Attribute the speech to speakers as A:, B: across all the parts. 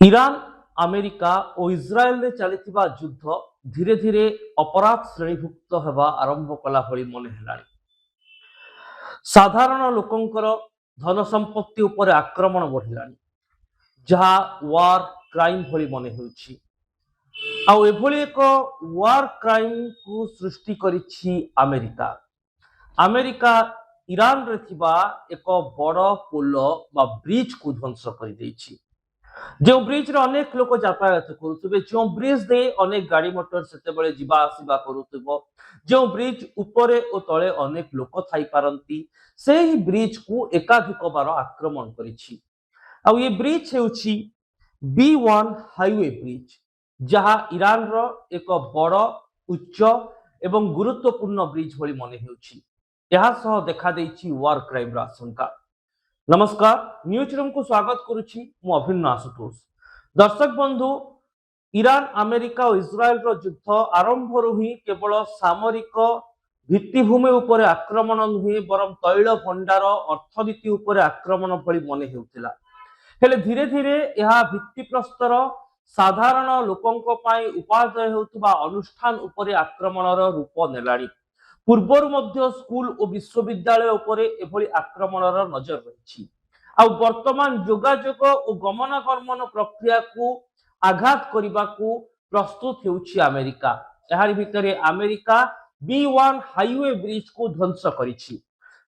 A: Iran America ও ইସ୍ରାଏଲରେ ଚାଲିଥିବା ଯୁଦ୍ଧ ଧୀରେ ଧୀରେ ଅପରାଧ ଶ୍ରେଣୀଭୁକ୍ତ ହେବା ଆରମ୍ଭ କଲା ଭଳି ମନେ ହେଲାଣି। ସାଧାରଣ ଲୋକଙ୍କର ଧନ ସମ୍ପତ୍ତି ଉପରେ ଆକ୍ରମଣ ବଢ଼ିଲାଣି, ଯାହା ୱାର କ୍ରାଇମ ଭଳି ମନେ ହେଉଛି। ଆଉ ଏଭଳି ଏକ ୱାର କ୍ରାଇମକୁ ସୃଷ୍ଟି କରିଛି ଆମେରିକା। ଆମେରିକା ଇରାନରେ ଥିବା ଏକ ବଡ଼ ପୋଲ ବା ବ୍ରିଜକୁ ଧ୍ୱଂସ କରିଦେଇଛି। जो ब्रिज रे अनेक लोक यातायात करुवे, जो ब्रिज दे अनेक गाड़ी मोटर सेतेबेले जिबा आसिबा करुथिबो, जो ब्रिज उपरे ओ तळे अनेक लोक थाई पारंती, सेही ब्रिज को एकाधिक बार आक्रमण करिछि। आ ये ब्रिज हेउछि B1 हाईवे ब्रिज, जहा ईरान रो एक बड़ उच्च एवं गुरुत्वपूर्ण ब्रिज भली मने हेउछि। यहा सह देखा देछि वार क्राइम रा आशंका। नमस्कार, न्यूज रूम को स्वागत करुछि मु अभिन्न आशुतोष। दर्शक बंधु, ईरान अमेरिका और इस्राएल रो युद्ध आरंभ ही केवल सामरिक भित्तिभूमि उपरे आक्रमण नुहे, बरम तैल भंडार अर्थनीति उपरे आक्रमण भली मने हेउतिला। हेले धीरे धीरे यह भित्तिप्रस्तर साधारण लोकंक पई उपादेय हेउतबा अनुष्ठान उपरे आक्रमणर रूप नेलाणी। पूर्वर मध्य स्कूल और विश्वविद्यालय उपरे एभली आक्रमणर नजर रही। वर्तमान जोगाजोग और गमनागमन प्रक्रिया को आघात करने को प्रस्तुत होउछि अमेरिका। एहार भितरे अमेरिका B1 हाईवे ब्रिज को ध्वंस करिछि।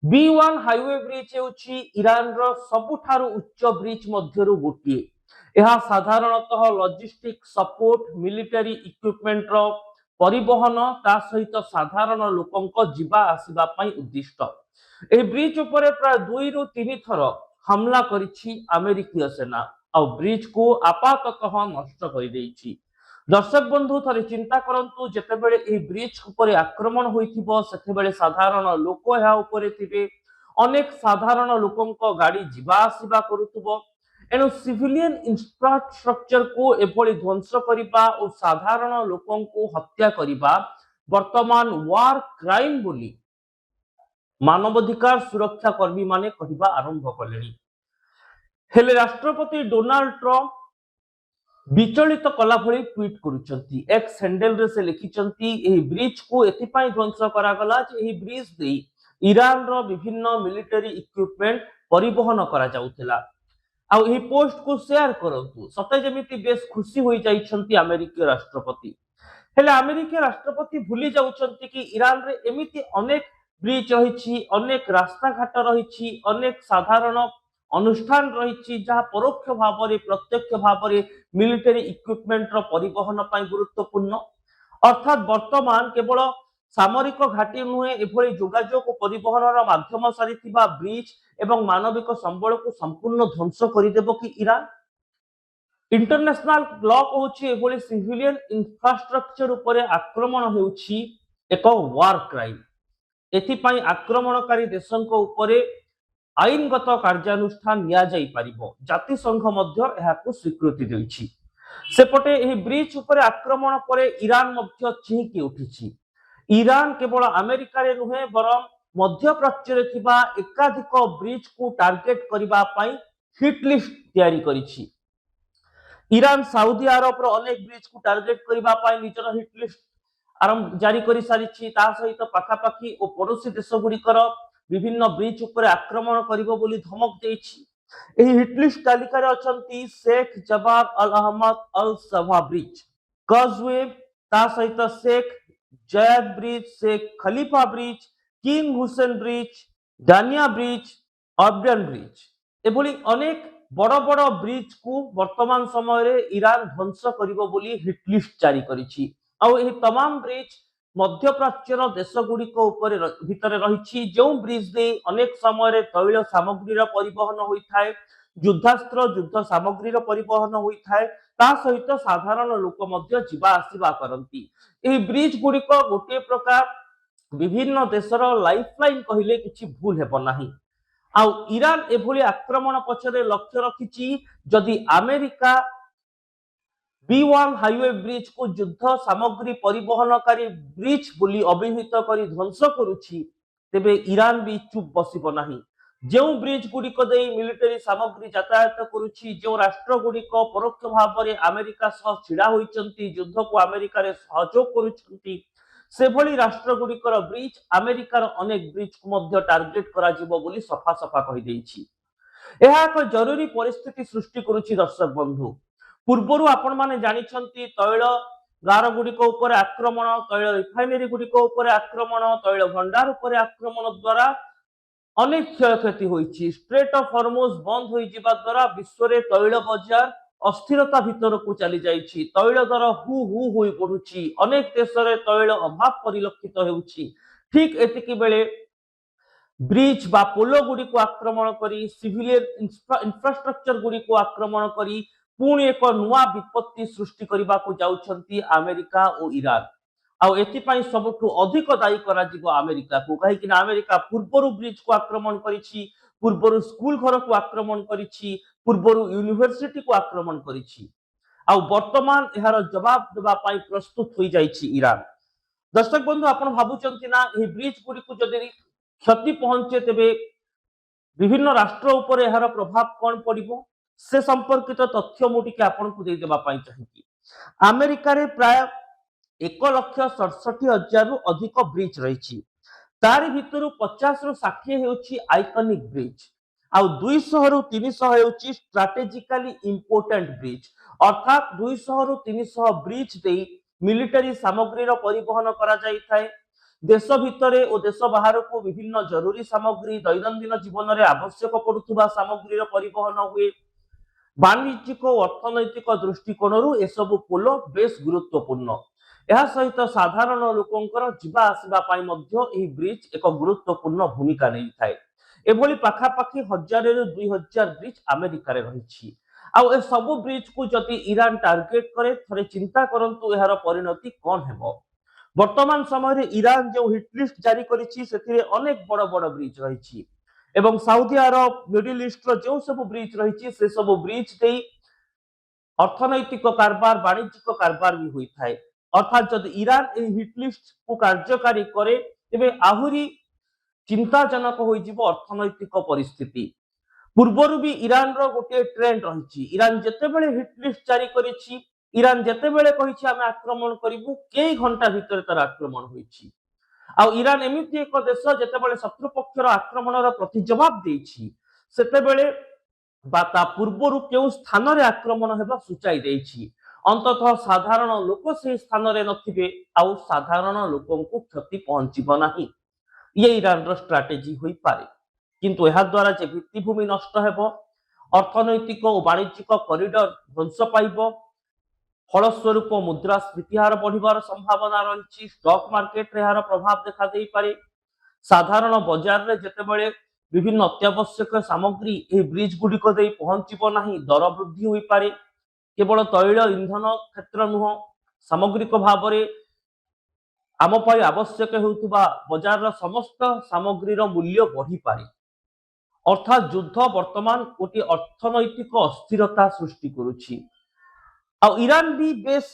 A: B1 हाईवे ब्रिज हेउछि ईरान रो सबुठारु उच्च ब्रिज मध्यरु गोटिए। यह साधारणतः लॉजिस्टिक सपोर्ट, मिलिटरी इक्विपमेंट रो परिवहन ता सहित साधारण लोकंक जीवा आसिबा पई उद्दिष्ट। ए ब्रिज उपरे प्राय 2 रु 3 थर हमला करिछि अमेरिकीय सेना आ ब्रिज को आपाततः नष्ट कर देछि। दर्शक बंधु, थरे चिंता करंतु, जेतेबेले ए ब्रिज उपरे आक्रमण होइथिबो सेतेबेले साधारण लोक एहा उपरे थिबे, अनेक साधारण लोकंक गाड़ी जीवा आसिबा करुथुबो। एनु सिविलियन इंफ्रास्ट्रक्चर को एभली ध्वंस करिबा और साधारण लोकं को हत्या करिबा वर्तमान वार क्राइम बोली मानवाधिकार सुरक्षा कर्मी माने कहिबा आरंभ कलेनी। हेले राष्ट्रपति डोनाल्ड ट्रम्प विचलित कला भली ट्वीट करूचंती। एक्स हैंडल रे से लिखिचंती, एही ब्रिज को एथिपाई ध्वंस करा गला जे एही ब्रिज दे ईरान रो विभिन्न मिलिटरी इक्विपमेंट परिवहन करा जाउथिला। आ एही पोस्ट को शेयर करंतु। सते जेमिति बेस खुशी होई जाइछंती अमेरिकीय राष्ट्रपति। हेले अमेरिकीय राष्ट्रपति भूली जाउछंती कि ईरान रे एमिति अनेक ब्रिज रहिछि, अनेक रास्ता घाट रहिछि, अनेक साधारण अनुष्ठान रहिछि जहा परोक्ष भावरे प्रत्यक्ष भावरे मिलिटरी इक्विपमेंट रो परिवहन पई गुरुत्वपूर्ण। अर्थात वर्तमान केवल सामरिक घाटी नुहे, एभली जोगाजोग परिवहनर माध्यम सारिथिबा ब्रिज एवं मानविक संबल को संपूर्ण ध्वंस करिदेबो कि ईरान। इंटरनेशनल लॉ कहूछि एभली सिविलियन इंफ्रास्ट्रक्चर उपरे आक्रमण हेउछि एक वार क्राइम। एथिपाई आक्रमणकारी देशंक उपरे आईनगत कार्यानुष्ठान निया जाई पारिबो। जातिसंघ मध्य एहाकु स्वीकृति दैछि। सेपटे एही ब्रिज उपरे आक्रमण परे ईरान मध्य चिहिकी उठिछि। ईरान केवल अमेरिका रे नुहे, बरम मध्य प्राच्य रे थिबा एकाधिक ब्रिज को टार्गेट करिबा पई हिट लिस्ट तयारी करिछि। ईरान सऊदी अरब रो अनेक ब्रिज को टार्गेट करिबा पई निजर हिट लिस्ट आरंभ जारी करि सारिछि। ता सहित पाखापाखी ओ पड़ोसी देश गुड़िकर विभिन्न ब्रिज उपरे आक्रमण करिबो बोली धमक देछि। एही हिट लिस्ट तालिका रे अछंती शेख जबार अल अहमद अल सभा ब्रिज, कजवे, ता सहित शेख जयद ब्रिज, शेख खलीफा ब्रिज, किंग हुसैन ब्रिज, दानिया ब्रिज, अब्डन ब्रिज, एभली अनेक बड़ बड़ ब्रिज को वर्तमान समय रे ईरान ध्वंस करिबो बोली हिट लिस्ट जारी करिछि। आ एही तमाम ब्रिज मध्य प्राच्यर देश गुड़िक उपरे भितरे रहिछि, जो ब्रिज दे अनेक समय रे तैल सामग्रीर परिवहन होइथाय, युद्धास्त्र युद्ध सामग्रीर परिवहन होइथाय, ता सहित साधारण लोक मध्य जीवा आसिबा करंती। एही ब्रिज गुड़िक गोटे प्रकार विभिन्न देशर लाइफलाइन कहिले किछि भूल हेबो नाही। आ ईरान एभली आक्रमण पछरे लक्ष्य रखिछि, जदि अमेरिका B1 हाईवे ब्रिज को युद्ध सामग्री परिवहनकारी ब्रिज बोली अभिहित करी ध्वंस करुछि, तेबे ईरान भी चुप बसिबो नाही। जो ब्रिज गुड़िक मिलिटरी सामग्री यातायात करुच्ची जो राष्ट्र गुड़िक परोक्ष भाव में अमेरिका सह छिड़ा होती युद्ध को अमेरिका सहयोग करुच्चंती से भली राष्ट्र गुड़िकर ब्रिज अमेरिकार अनेक ब्रिज को टार्गेट करा जिवो बोली सफा सफा कहि देछि। यह एक जरूरी परिस्थिति सृष्टि करुच्ची दर्शक बंधु। पूर्वर आपण माने जानिछंती तैल गार गुड़िक उपर आक्रमण, तैल रिफाइनरी गुड़िक उपर आक्रमण, तैल भंडार उपर आक्रमण द्वारा अनेक क्षयक्षति होइछि। स्ट्रेट ऑफ हॉर्मुज बंद होई जिबा द्वारा विश्व रे तैल बाजार अस्थिरता भीतर को चली जाइछि। तैल दर हु हु होई पडुछि। अनेक देश रे तैल अभाव परिलक्षित हेउछि। ठीक एतिकी बेले ब्रिज बा पोलो गुड़ी को आक्रमण करी सिविलियन इंफ्रास्ट्रक्चर गुड़ी को आक्रमण करी पुणी एक नुआ विपत्ति सृष्टि करने को जाउछंती अमेरिका और ईरान। आउ एथिपाई सबुठु अधिक दायी करा जिवो अमेरिका को, कहीं अमेरिका पूर्वर ब्रिज को आक्रमण करिछि, पूर्वर स्कूल घर को आक्रमण करिछि, पूर्वर यूनिवर्सिटी को आक्रमण करिछि। आउ वर्तमान यार जवाब देबा पाई प्रस्तुत हो जाइछि ईरान। दर्शक बंधु आपण भाबुचंती ना एही ब्रिज गुडी को जदि क्षति पहुंचे तेबे विभिन्न राष्ट्र उपर यार प्रभाव कौन पड़िबो से संपर्कित तथ्य मु टिके आपण को दे देबा पाई चाहिए। अमेरिका रे प्राय 1,67,000 रु अधिक ब्रिज रही। तारी भितर 50 रु 60 हेउची आइकॉनिक ब्रिज आउ 200 रु 300 हेउची स्ट्रैटेजिकली इंपोर्टेंट ब्रिज। अर्थात 200 रु 300 ब्रिज दे मिलिटरी सामग्री रो परिवहन करा जाई थाए। देश भितरे और देश बाहर को विभिन्न जरूरी सामग्री दैनंदिन जीवन में आवश्यक पड़ुवा सामग्री परिवहन हुए। वाणिज्यिक और अर्थनैतिक दृष्टिकोण एसबु पोल बेस गुरुत्वपूर्ण। यह सहित साधारण लोकंकर जीवा आसवा पाई मध्य एही ब्रिज एक गुरुत्वपूर्ण भूमिका नहीं थाए। एभली पाखापाखी 1000 रु 2000 ब्रिज अमेरिका रे रहिछि। आउ ए सब ब्रिज को जदि ईरान टार्गेट करे थरे चिंता करंतु एहार परिणति कोन हेबो। वर्तमान समय ईरान जो हिटलिस्ट जारी करिछि सेथिरे अनेक बड़ बड़ ब्रिज रहिछि एवं सऊदी अरब मिडिल ईस्ट रो जो सब ब्रिज रहिछि से सब ब्रिज देई अर्थनैतिक कारबार वाणिज्यिक कारबार भी होई थाए। अर्थात जदि ईरान ए हिटलिस्ट को कार्यकारी करे तेबे आहुरी चिंताजनक होई जिवो अर्थनैतिक परिस्थिति। पूर्वर भी ईरान रो गोटे ट्रेंड रहिछि। ईरान जेतेबेले हिटलिस्ट जारी करिछि, ईरान जेतेबेले कहिछि आमे आक्रमण करिबु, कई घंटा भीतर तार आक्रमण होइछि। आ ईरान एमिति एक देश जेतेबेले शत्रु पक्षर आक्रमणर प्रति जवाब देछि सेतेबेले बा ता पूर्वरु केउ स्थान रे आक्रमण हेबा सुचाई देछि। अंततः साधारण लोक से स्थान रे नथिबे आउ साधारण लोकन को क्षति पहुंचिबो नाही। ये ईरान रो स्ट्रैटेजी होई पारे। किंतु यह द्वारा जे भित्तिभूमि नष्ट हेबो, अर्थनैतिक और वाणिज्यिक कॉरिडोर ध्वंस पाइबो, फलस्वरूप मुद्रास्फीति हार बढ़िबार संभावना रही। स्टॉक मार्केट रे हार प्रभाव देखा दे पारे। साधारण बाजार रे जेतेबेले विभिन्न अत्यावश्यक सामग्री ए ब्रिज गुडिक दे पहुंचिबो नाही, दर वृद्धि होई पारे। केवल तैल इंधन क्षेत्र नुह, सामग्रिक भाव में आम पाई आवश्यक हेउथुबा बाजार रा समस्त सामग्री रो मूल्य बढ़ी पारे। अर्थात युद्ध वर्तमान गोटे अर्थनैतिक अस्थिरता सृष्टि करुछि। आ ईरान भी बेस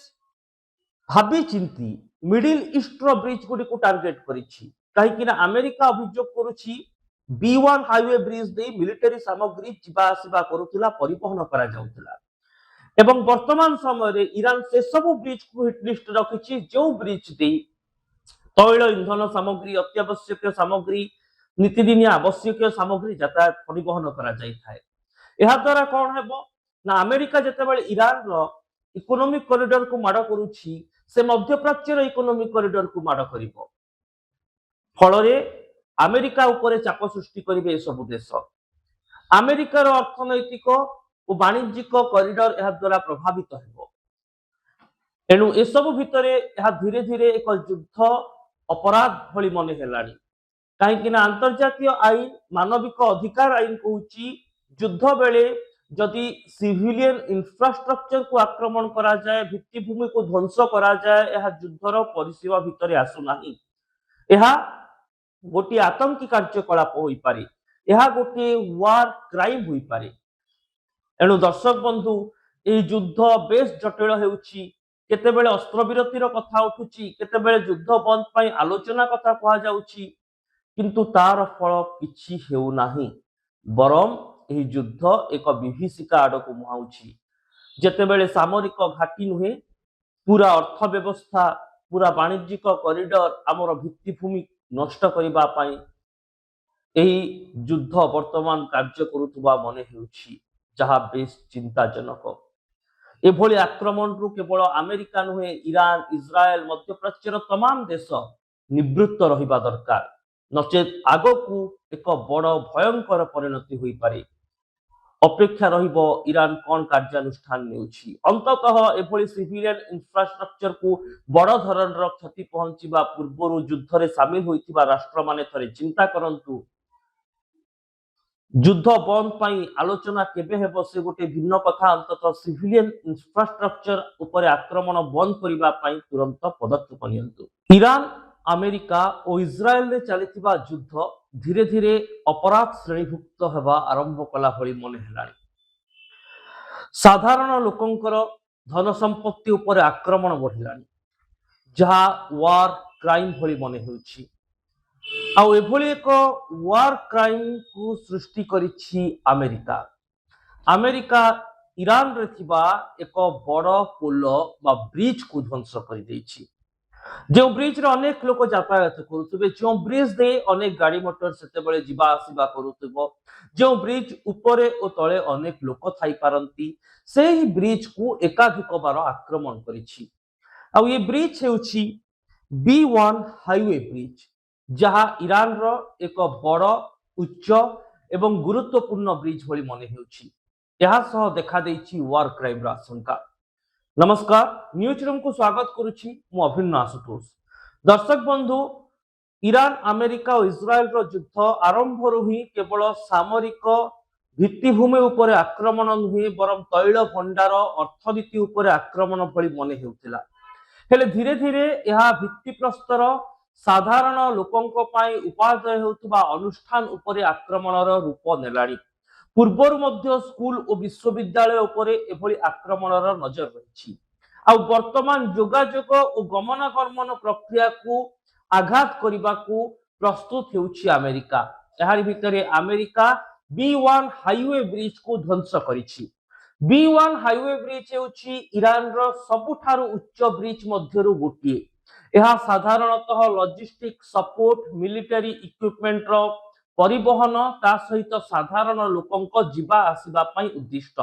A: भाबी चिंती मिडिल ईस्ट रो ब्रिज गुडी को टार्गेट करिछि। कहीं अमेरिका अभियोग करुछि B1 हाईवे ब्रिज दे मिलिटरी सामग्री जिबा आसिबा करुथुला, परिवहन करा जाउथुला। एवं वर्तमान समय रे ईरान से सब ब्रिज को हिटलिस्ट रखिछि जो ब्रिज दे तैल इंधन सामग्री, अत्यावश्यक सामग्री, नीतिदिनिया आवश्यक सामग्री यातायात परिवहन करा जाई थाए। एहा द्वारा कोन हेबो ना अमेरिका जेतेबेले ईरान रो इकोनॉमिक कॉरिडोर को माड़ करुछि से मध्य प्राच्य रो इकोनॉमिक कॉरिडोर को माड़ करिवो। फलरे अमेरिका उपरे चाप सृष्टि करिवे सब देश। अमेरिकार अर्थनैतिक और वाणिज्यिक कॉरिडोर यह द्वारा प्रभावित हेबो। एणु ए सब भितरे यह धीरे धीरे एक युद्ध अपराध भली मने हेलानी। कहीं अंतर्जातीय आईन मानविक अधिकार आईन कहूची युद्ध बेले जदि सिविलियन इंफ्रास्ट्रक्चर को आक्रमण करा जाए, भित्तिभूमि को ध्वंस करा जाए, यह युद्धर परिसीमा भितर आसुना। यह गोटे आतंकी कार्यकलाप हो पारे, यह गोटे वार क्राइम हो पारे। एणु दर्शक बंधु ये युद्ध बेस जटिल हेउची। केतेबेले अस्त्र विरतिर कथा उठुची, केतेबेले युद्ध बंद पाई आलोचना कथा कहा जाउची, किंतु तार फल किछि हेउ नाही। ବରଂ ଏହି ଯୁଦ୍ଧ ଏକ ବିଭୀଷିକା ଆଡ଼କୁ ମୁହାଁଉଛି। ଯେତେବେଳେ ସାମରିକ ଘାଟି ନୁହେଁ, ପୁରା ଅର୍ଥ ବ୍ୟବସ୍ଥା, ପୁରା ବାଣିଜ୍ୟିକ କରିଡର, ଆମର ଭିତ୍ତିଭୂମି ନଷ୍ଟ କରିବା ପାଇଁ ଏହି ଯୁଦ୍ଧ ବର୍ତ୍ତମାନ କାର୍ଯ୍ୟ କରୁଥିବା ମନେ ହେଉଛି, ଯାହା ବେଶ ଚିନ୍ତାଜନକ। ଏଭଳି ଆକ୍ରମଣରୁ କେବଳ ଆମେରିକା ନୁହେଁ, ଇରାନ, ଇସ୍ରାଏଲ, ମଧ୍ୟପ୍ରାଚ୍ୟର ତମାମ ଦେଶ ନିବୃତ୍ତ ରହିବା ଦରକାର, ନଚେତ୍ ଆଗକୁ ଏକ ବଡ଼ ଭୟଙ୍କର ପରିଣତି ହୋଇପାରେ। ଅପେକ୍ଷା ରହିବ ଇରାନ କ'ଣ କାର୍ଯ୍ୟାନୁଷ୍ଠାନ ନେଉଛି। ଅନ୍ତତଃ ଏଭଳି ସିଭିଲିଆନ ଇନଫ୍ରାଷ୍ଟ୍ରକ୍ଚରକୁ ବଡ଼ ଧରଣର କ୍ଷତି ପହଞ୍ଚିବା ପୂର୍ବରୁ ଯୁଦ୍ଧରେ ସାମିଲ ହୋଇଥିବା ରାଷ୍ଟ୍ରମାନେ ଥରେ ଚିନ୍ତା କରନ୍ତୁ, ଯୁଦ୍ଧ ବନ୍ଦ ପାଇଁ ଆଲୋଚନା କେବେ ହେବ ସେ ଗୋଟେ ଭିନ୍ନ କଥା। ଅନ୍ତତଃ ସିଭିଲିଆନ ଇନଫ୍ରାଷ୍ଟ୍ରକ୍ଚର ଉପରେ ଆକ୍ରମଣ ବନ୍ଦ କରିବା ପାଇଁ ତୁରନ୍ତ ପଦକ୍ଷେପ ନିଅନ୍ତୁ। ଇରାନ, ଆମେରିକା ଓ ଇସ୍ରାଏଲରେ ଚାଲିଥିବା ଯୁଦ୍ଧ ଧୀରେ ଧୀରେ ଅପରାଧ ଶ୍ରେଣୀଭୁକ୍ତ ହେବା ଆରମ୍ଭ କଲା ଭଳି ମନେ ହେଲାଣି। ସାଧାରଣ ଲୋକଙ୍କର ଧନ ସମ୍ପତ୍ତି ଉପରେ ଆକ୍ରମଣ ବଢ଼ିଲାଣି, ଯାହା ୱାର କ୍ରାଇମ ଭଳି ମନେ ହେଉଛି। ଆଉ ଏଭଳି ଏକ ୱାର କ୍ରାଇମ କୁ ସୃଷ୍ଟି କରିଛି ଆମେରିକା। ଆମେରିକା ଇରାନରେ ଥିବା ଏକ ବଡ଼ ପୋଲ ବା ବ୍ରିଜ କୁ ଧ୍ୱଂସ କରିଦେଇଛି। ଯେଉଁ ବ୍ରିଜରେ ଅନେକ ଲୋକ ଯାତାୟାତ କରୁଥିବେ, ଯେଉଁ ବ୍ରିଜ ଦେଇ ଅନେକ ଗାଡ଼ି ମଟର ସେତେବେଳେ ଯିବା ଆସିବା କରୁଥିବ, ଯେଉଁ ବ୍ରିଜ ଉପରେ ଓ ତଳେ ଅନେକ ଲୋକ ଥାଇପାରନ୍ତି, ସେହି ବ୍ରିଜକୁ ଏକାଧିକ ବାର ଆକ୍ରମଣ କରିଛି। ଆଉ ଏ ବ୍ରିଜ ହେଉଛି B1 ହାଇୱେ ବ୍ରିଜ, ଯାହା ଇରାନର ଏକ ବଡ଼, ଉଚ୍ଚ ଏବଂ ଗୁରୁତ୍ୱପୂର୍ଣ୍ଣ ବ୍ରିଜ ଭଳି ମନେ ହେଉଛି। ଏହା ସହ ଦେଖାଦେଇଛି ୱାର କ୍ରାଇମର ଆଶଙ୍କା। ନମସ୍କାର, ନ୍ୟୁଜ ରୁମକୁ ସ୍ୱାଗତ କରୁଛି, ମୁଁ ଅଭିନ୍ନ ଆଶୁତୋଷ। ଦର୍ଶକ ବନ୍ଧୁ, ଇରାନ, ଆମେରିକା ଓ ଇସ୍ରାଏଲର ଯୁଦ୍ଧ ଆରମ୍ଭରୁ ହିଁ କେବଳ ସାମରିକ ଭିତ୍ତିଭୂମି ଉପରେ ଆକ୍ରମଣ ନୁହେଁ, ବରଂ ତୈଳ ଭଣ୍ଡାର, ଅର୍ଥନୀତି ଉପରେ ଆକ୍ରମଣ ଭଳି ମନେ ହେଉଥିଲା। ହେଲେ ଧୀରେ ଧୀରେ ଏହା ଭିତ୍ତିପ୍ରସ୍ତର, ସାଧାରଣ ଲୋକଙ୍କ ପାଇଁ ଉପାଦେୟ ହେଉଥିବା ଅନୁଷ୍ଠାନ ଉପରେ ଆକ୍ରମଣର ରୂପ ନେଲାଣି। ପୂର୍ବରୁ ମଧ୍ୟ ସ୍କୁଲ ଓ ବିଶ୍ୱବିଦ୍ୟାଳୟ ଉପରେ ଏଭଳି ଆକ୍ରମଣର ନଜର ରହିଛି। ଆଉ ବର୍ତ୍ତମାନ ଯୋଗାଯୋଗ ଓ ଗମନାଗମନ ପ୍ରକ୍ରିୟାକୁ ଆଘାତ କରିବାକୁ ପ୍ରସ୍ତୁତ ହେଉଛି ଆମେରିକା। ଏହାରି ଭିତରେ ଆମେରିକା B1 ହାଇୱେ ବ୍ରିଜକୁ ଧ୍ୱଂସ କରିଛି। B1 ହାଇୱେ ବ୍ରିଜ ହେଉଛି ଇରାନର ସବୁଠାରୁ ଉଚ୍ଚ ବ୍ରିଜ ମଧ୍ୟରୁ ଗୋଟିଏ। ଏହା ସାଧାରଣତଃ ଲଜିଷ୍ଟିକ ସପୋର୍ଟ, ମିଲିଟାରୀ ଇକ୍ୟୁପମେଣ୍ଟର ପରିବହନ, ତା ସହିତ ସାଧାରଣ ଲୋକଙ୍କ ଯିବା ଆସିବା ପାଇଁ ଉଦ୍ଦିଷ୍ଟ।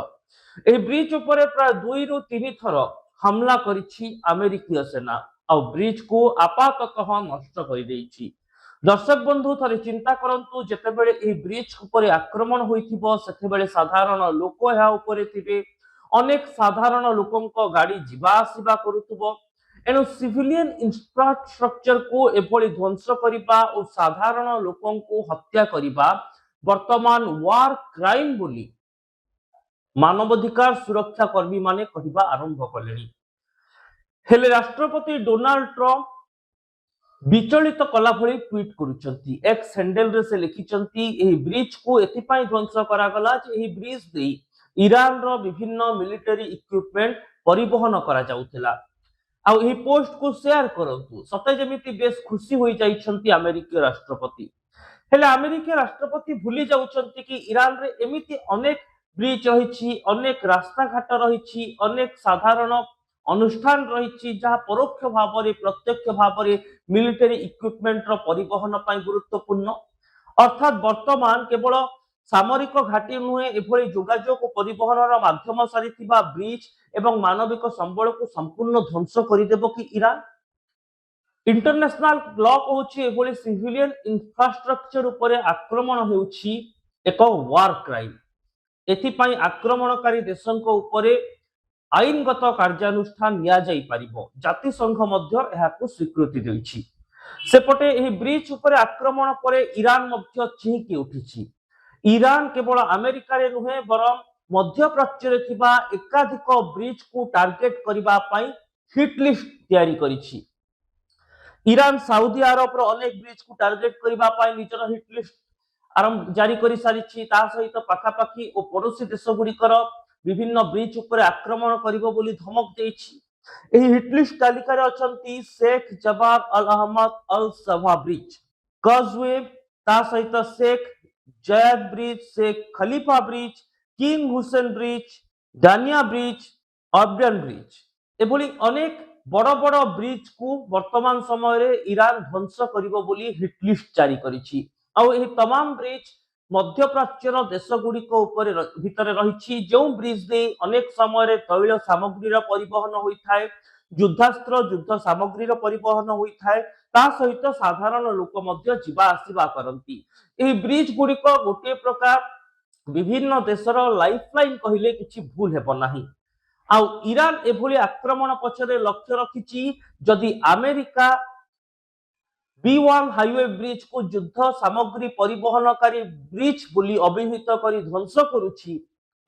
A: ଏହି ବ୍ରିଜ ଉପରେ ପ୍ରାୟ 2ରୁ 3 ଥର ହମଲା କରିଛି ଆମେରିକୀୟ ସେନା, ଆଉ ବ୍ରିଜକୁ ଆପାତତଃ ନଷ୍ଟ କରିଦେଇଛି। ଦର୍ଶକ ବନ୍ଧୁ, ଥରେ ଚିନ୍ତା କରନ୍ତୁ, ଯେତେବେଳେ ଏହି ବ୍ରିଜ ଉପରେ ଆକ୍ରମଣ ହୋଇଥିବ, ସେତେବେଳେ ସାଧାରଣ ଲୋକ ଏହା ଉପରେ ଥିବେ, ଅନେକ ସାଧାରଣ ଲୋକଙ୍କ ଗାଡ଼ି ଯିବା ଆସିବା କରୁଥିବ। ଏଣୁ ସିଭିଲିଆନ ଇନଫ୍ରାଷ୍ଟ୍ରକ୍ଚରକୁ ଏଭଳି ଧ୍ୱଂସ କରିବା ଓ ସାଧାରଣ ଲୋକଙ୍କୁ ହତ୍ୟା କରିବା ବର୍ତ୍ତମାନ ୱାର କ୍ରାଇମ ବୋଲି ମାନବାଧିକାର ସୁରକ୍ଷା କର୍ମୀ ମାନେ କହିବା ଆରମ୍ଭ କଲେଣି। ହେଲେ ରାଷ୍ଟ୍ରପତି ଡୋନାଲ୍ଡ ଟ୍ରମ୍ପ ବିଚଳିତ କଲା ଭଳି ଟ୍ୱିଟ୍ କରୁଛନ୍ତି। ଏକ୍ସ ହ୍ୟାଣ୍ଡେଲରେ ସେ ଲେଖିଛନ୍ତି, ଏହି ବ୍ରିଜକୁ ଏଥିପାଇଁ ଧ୍ୱଂସ କରାଗଲା ଯେ ଏହି ବ୍ରିଜ ଦେଇ ଇରାନର ବିଭିନ୍ନ ମିଲିଟାରୀ ଇକ୍ୟୁପମେଣ୍ଟ ପରିବହନ କରାଯାଉଥିଲା। ଆଉ ଏହି ପୋଷ୍ଟକୁ ସେୟାର କରନ୍ତୁ, ସତେ ଯେମିତି ବେଶ ଖୁସି ହୋଇଯାଇଛନ୍ତି ଆମେରିକୀୟ ରାଷ୍ଟ୍ରପତି। ହେଲେ ଆମେରିକୀୟ ରାଷ୍ଟ୍ରପତି ଭୁଲି ଯାଉଛନ୍ତି କି ଇରାନରେ ଏମିତି ଅନେକ ବ୍ରିଜ ରହିଛି, ଅନେକ ରାସ୍ତାଘାଟ ରହିଛି, ଅନେକ ସାଧାରଣ ଅନୁଷ୍ଠାନ ରହିଛି, ଯାହା ପରୋକ୍ଷ ଭାବରେ ପ୍ରତ୍ୟକ୍ଷ ଭାବରେ ମିଲିଟାରୀ ଇକ୍ୟୁପମେଣ୍ଟର ପରିବହନ ପାଇଁ ଗୁରୁତ୍ୱପୂର୍ଣ୍ଣ। ଅର୍ଥାତ୍ ବର୍ତ୍ତମାନ କେବଳ ସାମରିକ ଘାଟି ନୁହେଁ, ଏଭଳି ଯୋଗାଯୋଗ ଓ ପରିବହନର ମାଧ୍ୟମ ସାରିଥିବା ବ୍ରିଜ ଏବଂ ମାନବିକ ସମ୍ବଳକୁ ସମ୍ପୂର୍ଣ୍ଣ ଧ୍ୱଂସ କରିଦେବ କି ଇରାନ? ଇଣ୍ଟରନ୍ୟାସନାଲ ଲ କହୁଛି ଏଭଳି ସିଭିଲିଆନ ଇନଫ୍ରାଷ୍ଟ୍ରକ୍ଚର ଉପରେ ଆକ୍ରମଣ ହେଉଛି ଏକ ୱାର କ୍ରାଇମ। ଏଥିପାଇଁ ଆକ୍ରମଣକାରୀ ଦେଶଙ୍କ ଉପରେ ଆଇନଗତ କାର୍ଯ୍ୟାନୁଷ୍ଠାନ ନିଆଯାଇପାରିବ। ଜାତିସଂଘ ମଧ୍ୟ ଏହାକୁ ସ୍ୱୀକୃତି ଦେଇଛି। ସେପଟେ ଏହି ବ୍ରିଜ ଉପରେ ଆକ୍ରମଣ ପରେ ଇରାନ ମଧ୍ୟ ଚିହିଁକି ଉଠିଛି। ଇରାନ କେବଳ ଆମେରିକାରେ ନୁହେଁ, ବରଂ ମଧ୍ୟପ୍ରାଚ୍ୟରେ ଥିବା ଏକାଧିକ ବ୍ରିଜକୁ ଟାର୍ଗେଟ କରିବା ପାଇଁ ହିଟ୍ ଲିଷ୍ଟ ତିଆରି କରିଛି। ଇରାନ ସାଉଦି ଆରବର ଅନେକ ବ୍ରିଜକୁ ଟାର୍ଗେଟ କରିବା ପାଇଁ ନିଜର ହିଟ୍ ଲିଷ୍ଟ ଜାରି କରି ସାରିଛି। ତା ସହିତ ପାଖାପାଖି ଓ ପଡ଼ୋଶୀ ଦେଶଗୁଡ଼ିକର ବିଭିନ୍ନ ବ୍ରିଜ ଉପରେ ଆକ୍ରମଣ କରିବ ବୋଲି ଧମକ ଦେଇଛି। ଏହି ହିଟ୍ ଲିଷ୍ଟ ତାଲିକାରେ ଅଛନ୍ତି ଶେଖ ଜବାବ ଅଲ ଅହମଦ ଅଲ ସଭା ବ୍ରିଜ, କଜୱେ, ତା ସହିତ ଶେଖ जैद ब्रिज, शेख खलीफा ब्रिज, किंग हुसैन ब्रिज, दानिया ब्रिज, अब्रन ब्रिज एभली अनेक बड़ बड़ ब्रिज को वर्तमान समय रे ईरान ध्वंस करिवो बोली हिटलिस्ट जारी करिछि। आउ एही तमाम ब्रिज मध्य प्राच्यर देश गुड़िक भितर रही जो ब्रिज दे अनेक समय तैल सामग्री परिवहन होता है, युद्धास्त्र युद्ध सामग्री परिवहन होता है, ता सहित साधारण लोक मध्य जीवा आसिबा करती। एही ब्रिज गुड़िक गोटे प्रकार विभिन्न देशर लाइफलाइन कहले किछि भूल हेब नाही। आउ ईरान एभली आक्रमण पछरे लक्ष्य रखिछि जदि अमेरिका B1 हाईवे ब्रिज को युद्ध सामग्री परिवहनकारी ब्रिज बोली अभिहित करी ध्वंस करुछि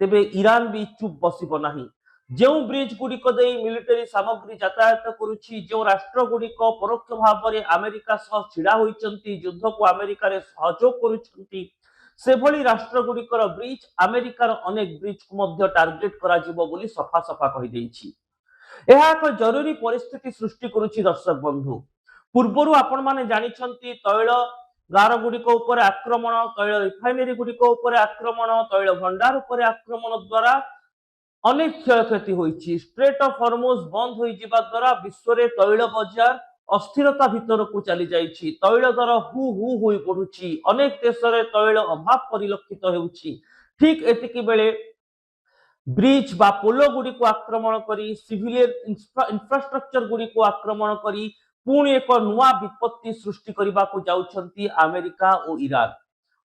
A: तेबे ईरान भी चुप बसिब नाही। जो ब्रिज गुड़िक दे मिलिटरी सामग्री यातायात करुछि, जो राष्ट्र गुड़िक परोक्ष भाव में अमेरिका सह छिड़ा होइचंती, युद्ध को अमेरिका रे सहयोग करुछंती, सेभली राष्ट्र गुड़िकर ब्रिज अमेरिकार अनेक ब्रिज को मध्य टार्गेट करा जिवो बोली सफा सफा कहि देइछि। एहा एक जरूरी परिस्थिति सृष्टि करुछि। दर्शक बंधु, पूर्वरु आपण माने जानिछंती तैल गार गुड़िक उपर आक्रमण, तैल रिफाइनरी गुड़िक उपर आक्रमण, तैल भंडार उपर आक्रमण द्वारा अनेक क्षयक्षति होइछि। स्ट्रेट ऑफ हॉर्मुज बंद होई जिबा द्वारा विश्व रे तैल बाजार अस्थिरता भितर को चली जाइछि। तैल दर हु हु होई पडुछि, अनेक देश रे तैल अभाव परिलक्षित हेउछि। ठीक एतिकी बेले ब्रिज बा पोलो गुड़ी को आक्रमण करी, सिविलियन इंफ्रास्ट्रक्चर गुड़ी को आक्रमण करी पुणी एक नुआ विपत्ति सृष्टि करने को जाउछंती अमेरिका और ईरान।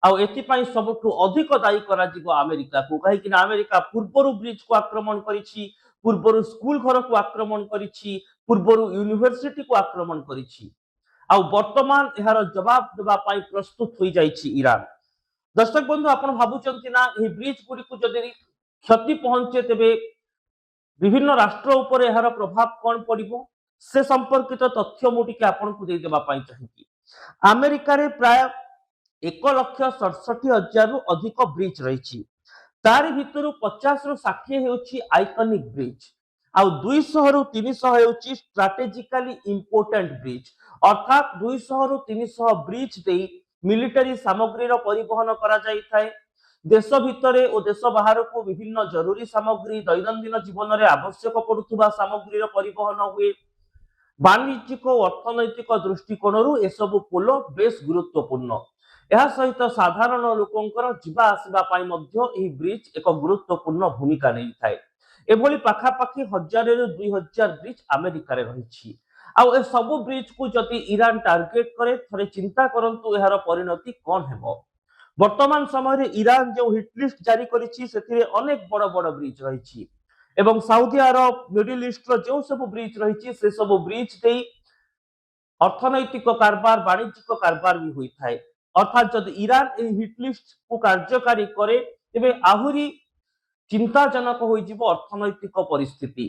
A: आउ एथिपाई सबुठु अधिक दायी करा जिवो अमेरिका को, कहीं अमेरिका पूर्वरु ब्रिज को आक्रमण करिछि, पूर्वरु स्कूल घर को आक्रमण करिछि, पूर्वरु यूनिवर्सिटी को आक्रमण करिछि। आउ वर्तमान एहार जवाब देबा पाई प्रस्तुत होई जाइछि ईरान। दर्शक बंधु, आपण भाबुचंती ना एही ब्रिज गुडी को जदि क्षति पहुंचे तेबे विभिन्न राष्ट्र उपर एहार प्रभाव कौन पड़िबो से संपर्कित तथ्य मु टिके आपण को दे देबा पाई चाहिए। अमेरिका रे प्राय 1,67,000 रु अधिक ब्रिज रही, तारि भितरु 50 रु 60 हेउछि आइकॉनिक ब्रिज, आउ 200 रु 300 हेउछि स्ट्रैटेजिकली इंपोर्टेंट ब्रिज। अर्थात 200 रु 300 ब्रिज दे मिलिटरी सामग्री रो परिवहन करा जाई थाए। देश भितरे और देश बाहर को विभिन्न जरूरी सामग्री, दैनंदिन जीवन में आवश्यक पड़ुवा सामग्री परिवहन हुए। वाणिज्यिक और अर्थनैतिक दृष्टिकोण एसबू पोल बेस गुरुत्वपूर्ण। यह सहित साधारण लोकंकर जीवा आसवा ब्रिज एक गुरुत्वपूर्ण भूमिका नहीं थाए। एभली पाखापाखि 1000 रु 2000 ब्रिज अमेरिका रे रही। आउ ए सबु ब्रिज को जदि ईरान टार्गेट करे, थरे चिंता करंतु एहार परिणति कौन हेबो। वर्तमान समय ईरान जो हिटलिस्ट जारी करिछि सेथिरे अनेक बड़ बड़ ब्रिज रही एवं साउदी अरब, मिडिल ईस्ट रो जो सब ब्रिज रही से सब ब्रिज दे अर्थनैतिक कारबार, वाणिज्यिक कारबार भी होई थाए। अर्थात जदि ईरान ए हिटलिस्ट को कार्यकारी करे तेबे आहुरी चिंताजनक होई जिवो अर्थनैतिक परिस्थिति।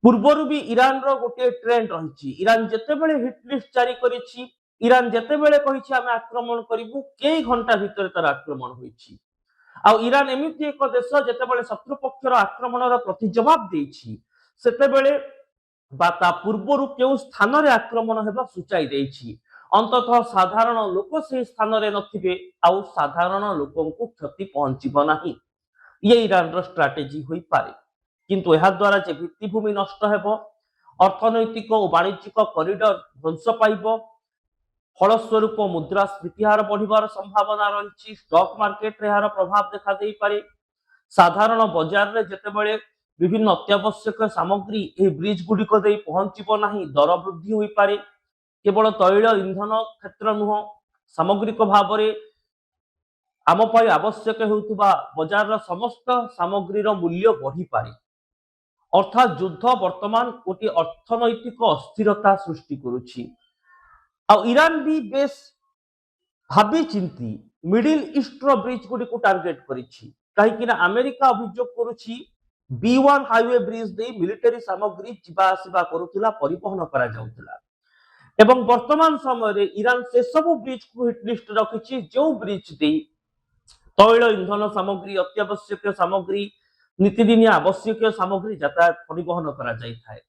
A: पूर्वरु भी ईरान रो गोटे ट्रेंड रही। ईरान जेतेबेले हिटलिस्ट जारी करिछि, ईरान जेतेबेले कहिछि आमे आक्रमण करिवु, कई घंटा भितर तार आक्रमण होइछि। आ ईरान एमिति एक देश जेतेबेले शत्रु पक्षर आक्रमणर प्रति जवाब देछि सेतेबेले बा ता पूर्वरु केउ स्थान रे आक्रमण हेबा सुचाई देछि। अंततः साधारण लोक से स्थान रे नथिबे, आउ साधारण लोकंकु क्षति पहुंचिबो नाही। ये ईरान रो स्ट्रैटेजी होई पारे, किंतु यह द्वारा जे भित्तिभूमि नष्ट हेबो, अर्थनैतिक और वाणिज्यिक कॉरिडोर ध्वंस पाइबो, फलस्वरूप मुद्रास्फीति हार बढ़िबार संभावना रही। स्टॉक मार्केट रे हार प्रभाव देखा दे पारे। साधारण बाजार रे जेतेबेले विभिन्न अत्यावश्यक सामग्री ए ब्रिज गुडिक दे पहुंचिबो नाही, दर वृद्धि होई पारे। केवल तैल इंधन क्षेत्र नुह, सामग्रिक भाव में आम पाई आवश्यक हेउतबा बाजार रा समस्त सामग्री रो मूल्य बढ़ी पारे। अर्थात युद्ध वर्तमान गोटे अर्थनैतिक अस्थिरता सृष्टि करुछि। आ ईरान भी बेस भाबी चिंती मिडिल ईस्ट रो ब्रिज गुडी को टार्गेट करिछि, कहीं अमेरिका अभियोग करुछि B1 हाईवे ब्रिज दे मिलिटरी सामग्री जीवा आसिबा करुथिला, परिवहन करा जाउथिला। एवं वर्तमान समय रे ईरान से सब ब्रिज को हिटलिस्ट रखिछि जो ब्रिज दे तैल इंधन सामग्री, अत्यावश्यक सामग्री, नीतिदिनिया आवश्यक सामग्री यातायात परिवहन करा जाई थाए।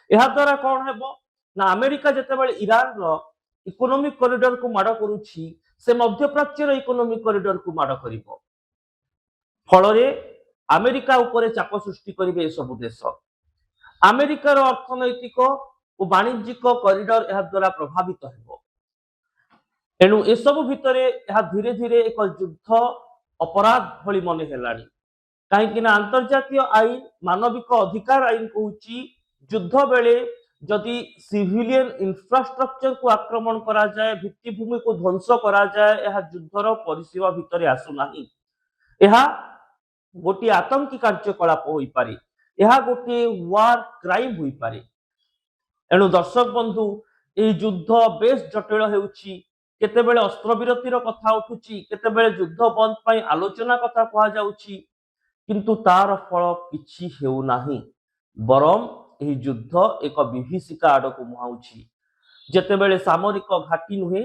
A: एहा द्वारा कौन हेबो ना अमेरिका जेतेबेले ईरान रो इकोनॉमिक कॉरिडोर को माड़ करुछि से मध्यप्राच्यर इकोनॉमिक कॉरिडोर को माड़ करिवो फलरे अमेरिका उपरे चाप सृष्टि करिवे सब देश अमेरिकार अर्थनैतिक और वाणिज्यिक कॉरिडोर यह द्वारा प्रभावित हेबो एणु एसबु भितरे यह धीरे धीरे एक युद्ध अपराध भली मन हेलानी कहीं अंतर्जातीय आईन मानविक अधिकार आईन कहूँ युद्ध बेले जदि सिविलियन इंफ्रास्ट्रक्चर को आक्रमण करा जाए भित्तिभूमि को ध्वंस करा जाए यह युद्धर परिसीमा भितर आसुना यह गोटे आतंकी कार्यकलाप हो पारे यह गोटे वार क्राइम हो पारे एणु दर्शक बंधु ये युद्ध बेस जटिल होउछि केतेबेले अस्त्रविरतिर कथा उठुछि केतेबेले युद्ध बंद पई आलोचना कथा कहा जाउछि किंतु तार फल किछि हेउ नाही बरम यह युद्ध एक विभीषिका आड़क मुहाउछि जेतेबेले सामरिक घाटी नुहे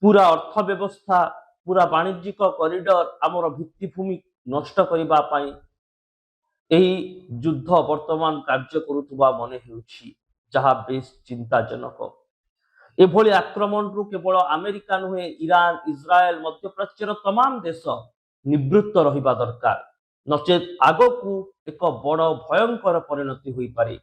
A: पूरा अर्थव्यवस्था पूरा वाणिज्यिक कॉरिडोर आमर भित्तिभूमि नष्ट करिबा पई एही युद्ध वर्तमान कार्य करुथुबा मने हेउछि जहा बेस चिंताजनक एभली आक्रमण रु केवल अमेरिका नुहे ईरान इस्राएल मध्यप्राच्यर तमाम देश निवृत्त रहिबा दरकार नचेत आगकू एक बड़ भयंकर परिणति होई पारे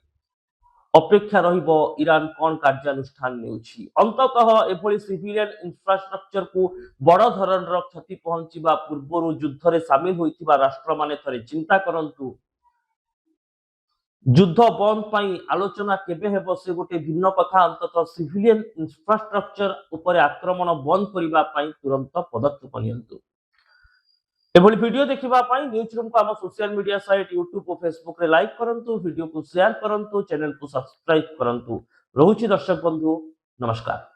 A: अपेक्षा रहिबो ईरान कौन कार्यानुष्ठान नेउछि अंततः एभली सिविलियन इंफ्रास्ट्रक्चर को बड़ धरणर क्षति पहुंचीबा पूर्वरु युद्ध रे शामिल होइतिबा राष्ट्र माने थरे चिंता करंतु युद्ध बंद पाई आलोचना केबे हेबो से गोटे भिन्न कथा अंततः सिविलियन इंफ्रास्ट्रक्चर उपरे आक्रमण बंद करिबा पाई तुरंत पदक्षेप नियंतु एभली वीडियो देखिबा पाई न्यूज रूम को हम सोशल मीडिया साइट यूट्यूब और फेसबुक रे लाइक करंतु वीडियो को शेयर करंतु चैनल को सब्सक्राइब करंतु रहुछि दर्शक बंधु नमस्कार।